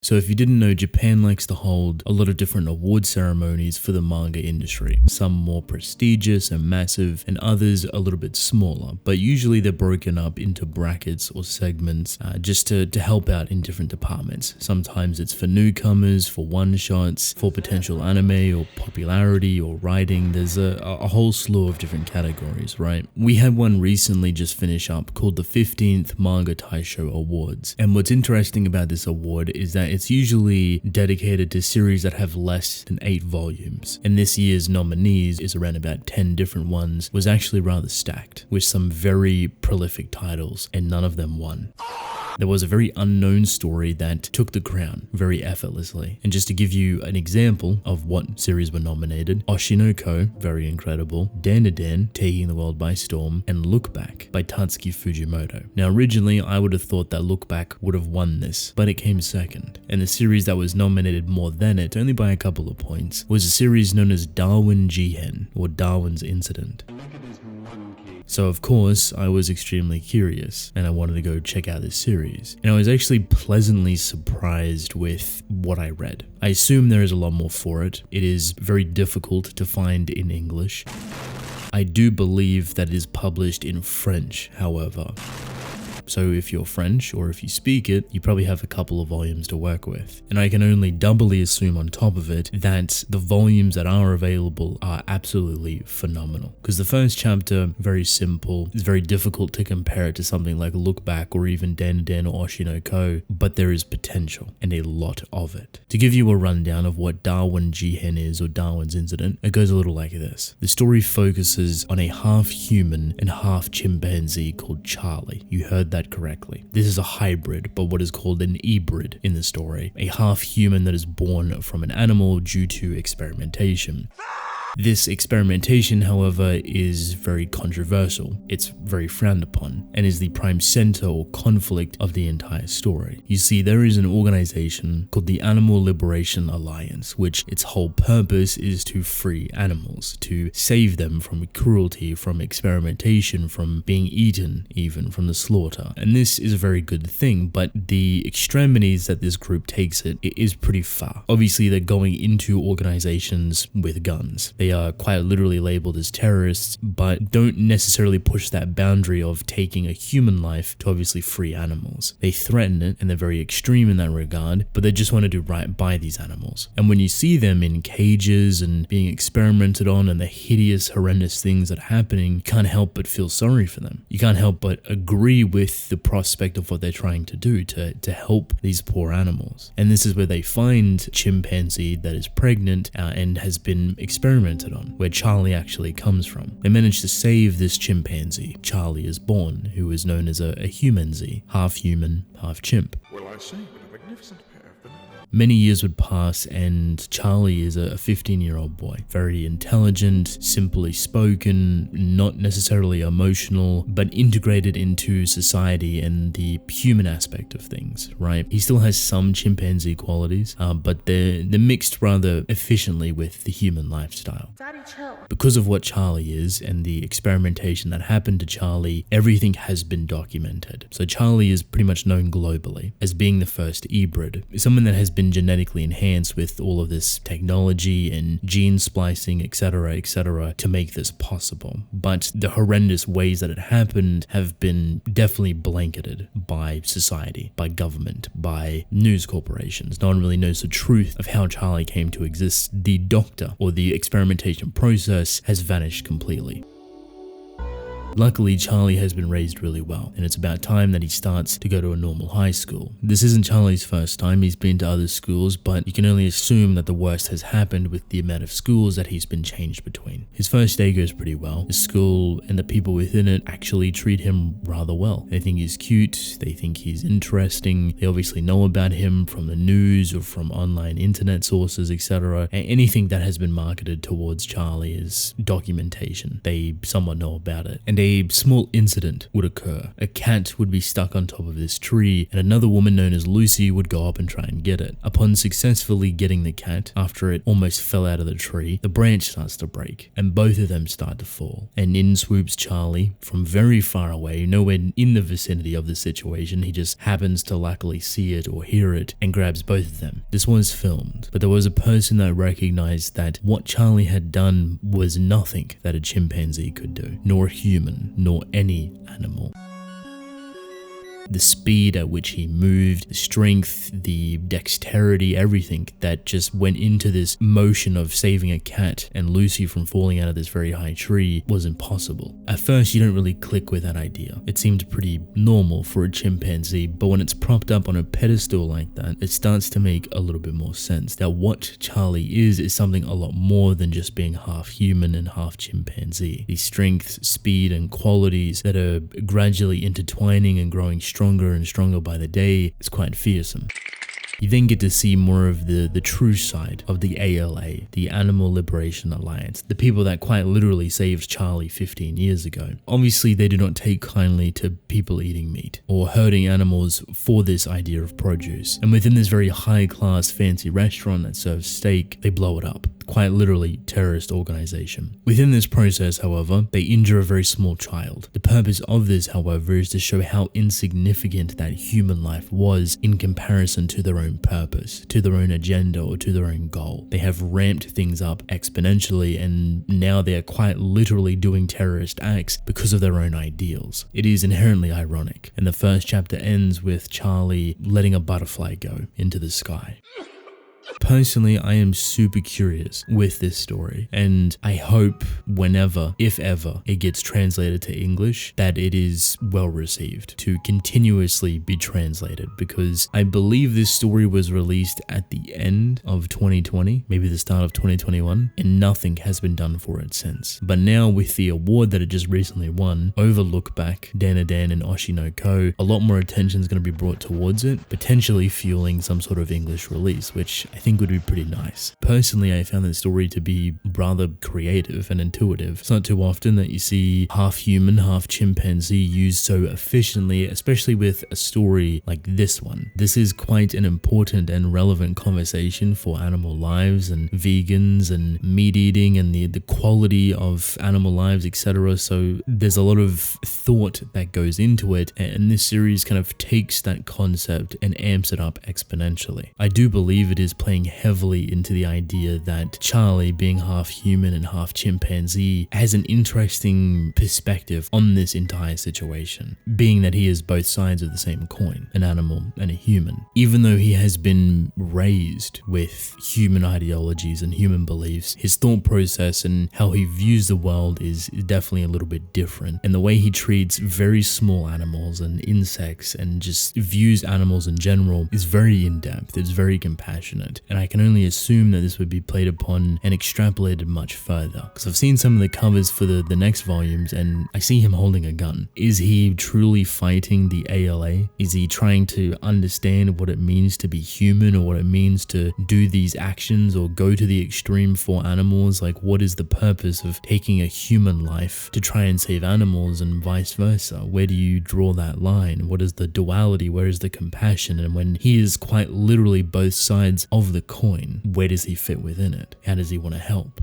So if you didn't know, Japan likes to hold a lot of different award ceremonies for the manga industry. Some more prestigious and massive, and others a little bit smaller, but usually they're broken up into brackets or segments just to help out in different departments. Sometimes it's for newcomers, for one-shots, for potential anime or popularity or writing. There's a whole slew of different categories, right? We had one recently just finish up called the 15th Manga Taisho Awards. And what's interesting about this award is that it's usually dedicated to series that have less than 8 volumes. And this year's nominees is around about 10 different ones, was actually rather stacked with some very prolific titles, and none of them won. There was a very unknown story that took the crown very effortlessly. And just to give you an example of what series were nominated, Oshinoko, very incredible, Dan, Taking the World by Storm, and Look Back by Tatsuki Fujimoto. Now originally I would have thought that Look Back would have won this, but it came second. And the series that was nominated more than it, only by a couple of points, was a series known as Darwin Jihen, or Darwin's Incident. So of course, I was extremely curious and I wanted to go check out this series. And I was actually pleasantly surprised with what I read. I assume there is a lot more for it. It is very difficult to find in English. I do believe that it is published in French, however. So if you're French or if you speak it, you probably have a couple of volumes to work with. And I can only doubly assume on top of it that the volumes that are available are absolutely phenomenal. Because the first chapter, very simple, it's very difficult to compare it to something like Look Back or even Dan or Oshinoko, but there is potential and a lot of it. To give you a rundown of what Darwin Jihen is, or Darwin's Incident, it goes a little like this. The story focuses on a half human and half chimpanzee called Charlie. You heard that correctly. This is a hybrid, but what is called an hybrid in the story, a half human that is born from an animal due to experimentation. This experimentation, however, is very controversial. It's very frowned upon and is the prime center or conflict of the entire story. You see, there is an organization called the Animal Liberation Alliance, which its whole purpose is to free animals, to save them from cruelty, from experimentation, from being eaten, even from the slaughter. And this is a very good thing, but the extremities that this group takes it is pretty far. Obviously, they're going into organizations with guns. They are quite literally labeled as terrorists, but don't necessarily push that boundary of taking a human life to obviously free animals. They threaten it, and they're very extreme in that regard, but they just want to do right by these animals. And when you see them in cages and being experimented on and the hideous, horrendous things that are happening, you can't help but feel sorry for them. You can't help but agree with the prospect of what they're trying to do to help these poor animals. And this is where they find chimpanzee that is pregnant and has been experimented on, where Charlie actually comes from. They manage to save this chimpanzee. Charlie is born, who is known as a humanzee, half human, half chimp. Well, I say, what a magnificent pair of bananas. Many years would pass and Charlie is a 15-year-old boy. Very intelligent, simply spoken, not necessarily emotional, but integrated into society and the human aspect of things, right? He still has some chimpanzee qualities, but they're mixed rather efficiently with the human lifestyle. Daddy, chill. Because of what Charlie is and the experimentation that happened to Charlie, everything has been documented. So Charlie is pretty much known globally as being the first hybrid, someone that has been genetically enhanced with all of this technology and gene splicing, etc., to make this possible. But the horrendous ways that it happened have been definitely blanketed by society, by government, by news corporations. No one really knows the truth of how Charlie came to exist. The doctor or the experimentation process has vanished completely. Luckily, Charlie has been raised really well, and it's about time that he starts to go to a normal high school. This isn't Charlie's first time. He's been to other schools, but you can only assume that the worst has happened with the amount of schools that he's been changed between. His first day goes pretty well. The school and the people within it actually treat him rather well. They think he's cute, they think he's interesting, they obviously know about him from the news or from online internet sources, etc. And anything that has been marketed towards Charlie is documentation. They somewhat know about it. And a small incident would occur. A cat would be stuck on top of this tree, and another woman known as Lucy would go up and try and get it. Upon successfully getting the cat, after it almost fell out of the tree, the branch starts to break, and both of them start to fall. And in swoops Charlie from very far away, nowhere in the vicinity of the situation. He just happens to luckily see it or hear it and grabs both of them. This was filmed, but there was a person that recognized that what Charlie had done was nothing that a chimpanzee could do, nor a human, nor any animal. The speed at which he moved, the strength, the dexterity, everything that just went into this motion of saving a cat and Lucy from falling out of this very high tree was impossible. At first, you don't really click with that idea. It seemed pretty normal for a chimpanzee, but when it's propped up on a pedestal like that, it starts to make a little bit more sense that what Charlie is something a lot more than just being half human and half chimpanzee. The strength, speed, and qualities that are gradually intertwining and growing stronger and stronger by the day is quite fearsome. You then get to see more of the true side of the ALA, the Animal Liberation Alliance, the people that quite literally saved Charlie 15 years ago. Obviously, they do not take kindly to people eating meat or hurting animals for this idea of produce. And within this very high-class fancy restaurant that serves steak, they blow it up. Quite literally terrorist organization. Within this process, however, they injure a very small child. The purpose of this, however, is to show how insignificant that human life was in comparison to their own purpose, to their own agenda, or to their own goal. They have ramped things up exponentially, and now they are quite literally doing terrorist acts because of their own ideals. It is inherently ironic, and the first chapter ends with Charlie letting a butterfly go into the sky. Personally, I am super curious with this story, and I hope whenever, if ever, it gets translated to English, that it is well received, to continuously be translated, because I believe this story was released at the end of 2020, maybe the start of 2021, and nothing has been done for it since. But now with the award that it just recently won, over Look Back, Dan and Oshi no Ko, a lot more attention is going to be brought towards it, potentially fueling some sort of English release, which I think would be pretty nice. Personally, I found the story to be rather creative and intuitive. It's not too often that you see half human, half chimpanzee used so efficiently, especially with a story like this one. This is quite an important and relevant conversation for animal lives and vegans and meat eating and the quality of animal lives, etc. So there's a lot of thought that goes into it, and this series kind of takes that concept and amps it up exponentially. I do believe it is playing heavily into the idea that Charlie, being half human and half chimpanzee, has an interesting perspective on this entire situation, being that he is both sides of the same coin, an animal and a human. Even though he has been raised with human ideologies and human beliefs, his thought process and how he views the world is definitely a little bit different. And the way he treats very small animals and insects and just views animals in general is very in-depth, it's very compassionate. And I can only assume that this would be played upon and extrapolated much further, because I've seen some of the covers for the next volumes and I see him holding a gun. Is he truly fighting the ALA? Is he trying to understand what it means to be human, or what it means to do these actions or go to the extreme for animals? Like, what is the purpose of taking a human life to try and save animals, and vice versa? Where do you draw that line? What is the duality? Where is the compassion? And when he is quite literally both sides of the coin, where does he fit within it? How does he want to help?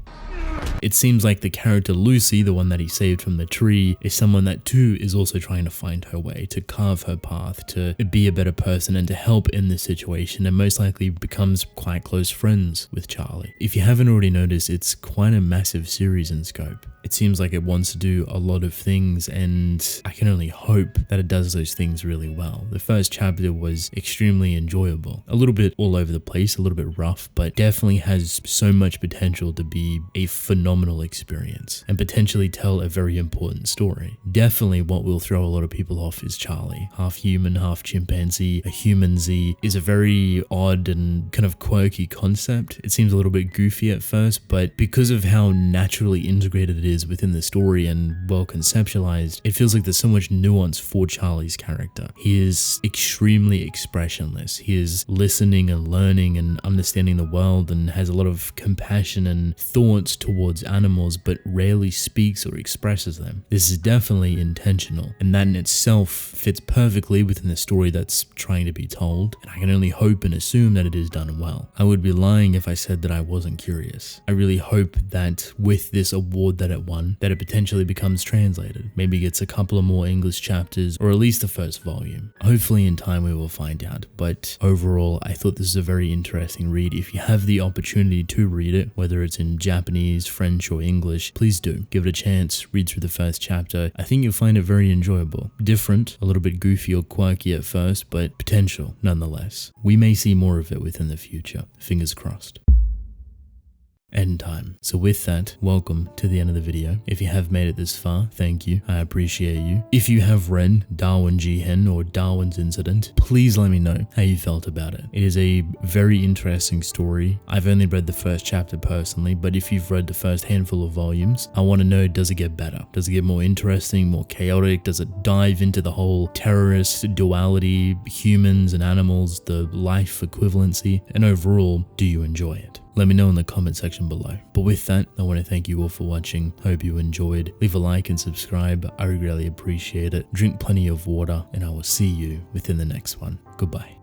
It seems like the character Lucy, the one that he saved from the tree, is someone that too is also trying to find her way, to carve her path, to be a better person and to help in this situation, and most likely becomes quite close friends with Charlie. If you haven't already noticed, it's quite a massive series in scope. It seems like it wants to do a lot of things, and I can only hope that it does those things really well. The first chapter was extremely enjoyable, a little bit all over the place, a little bit rough, but definitely has so much potential to be a phenomenal experience and potentially tell a very important story. Definitely what will throw a lot of people off is Charlie. Half human, half chimpanzee, a human Z is a very odd and kind of quirky concept. It seems a little bit goofy at first, but because of how naturally integrated it is within the story and well conceptualized, it feels like there's so much nuance for Charlie's character. He is extremely expressionless. He is listening and learning and understanding the world and has a lot of compassion and thoughts towards these animals but rarely speaks or expresses them. This is definitely intentional, and that in itself fits perfectly within the story that's trying to be told, and I can only hope and assume that it is done well. I would be lying if I said that I wasn't curious. I really hope that with this award that it won, that it potentially becomes translated, maybe gets a couple of more English chapters, or at least the first volume. Hopefully in time we will find out, but overall I thought this is a very interesting read. If you have the opportunity to read it, whether it's in Japanese, French, or English, please do. Give it a chance, read through the first chapter. I think you'll find it very enjoyable. Different, a little bit goofy or quirky at first, but potential nonetheless. We may see more of it within the future. Fingers crossed. Endtime. So with that, welcome to the end of the video. If you have made it this far, thank you. I appreciate you. If you have read Darwin Jihen or Darwin's Incident, please let me know how you felt about it. It is a very interesting story. I've only read the first chapter personally, but if you've read the first handful of volumes, I want to know, does it get better? Does it get more interesting, more chaotic? Does it dive into the whole terrorist duality, humans and animals, the life equivalency? And overall, do you enjoy it? Let me know in the comment section below. But with that, I want to thank you all for watching. Hope you enjoyed. Leave a like and subscribe. I really appreciate it. Drink plenty of water, and I will see you within the next one. Goodbye.